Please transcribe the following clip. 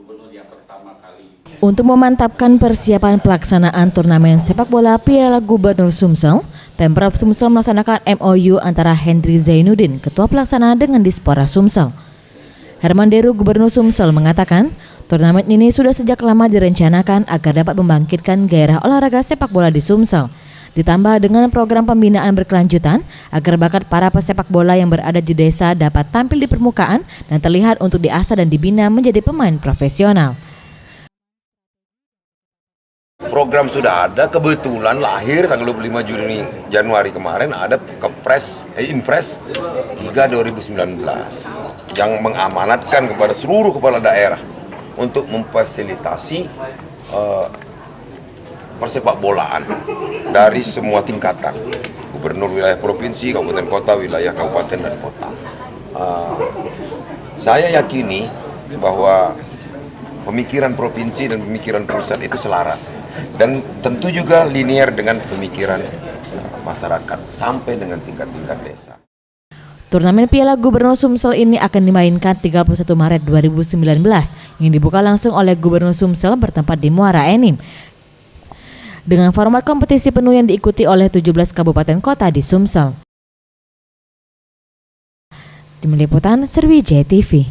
gubernur yang pertama kali. Untuk memantapkan persiapan pelaksanaan turnamen sepak bola Piala Gubernur Sumsel, Pemprov Sumsel melaksanakan MOU antara Hendri Zainuddin, Ketua Pelaksana dengan Dispora Sumsel. Herman Deru, Gubernur Sumsel, mengatakan turnamen ini sudah sejak lama direncanakan agar dapat membangkitkan gairah olahraga sepak bola di Sumsel. Ditambah dengan program pembinaan berkelanjutan agar bakat para pesepak bola yang berada di desa dapat tampil di permukaan dan terlihat untuk diasah dan dibina menjadi pemain profesional. Program sudah ada, kebetulan lahir tanggal 25 Januari kemarin ada Inpres 3 2019 yang mengamanatkan kepada seluruh kepala daerah untuk memfasilitasi persepak bolaan dari semua tingkatan, gubernur wilayah provinsi, kabupaten kota, wilayah kabupaten dan kota. Saya yakini bahwa pemikiran provinsi dan pemikiran pusat itu selaras dan tentu juga linear dengan pemikiran masyarakat sampai dengan tingkat-tingkat desa. Turnamen Piala Gubernur Sumsel ini akan dimainkan 31 Maret 2019 yang dibuka langsung oleh Gubernur Sumsel bertempat di Muara Enim. Dengan format kompetisi penuh yang diikuti oleh 17 kabupaten kota di Sumsel. Tim Liputan Sriwijaya TV.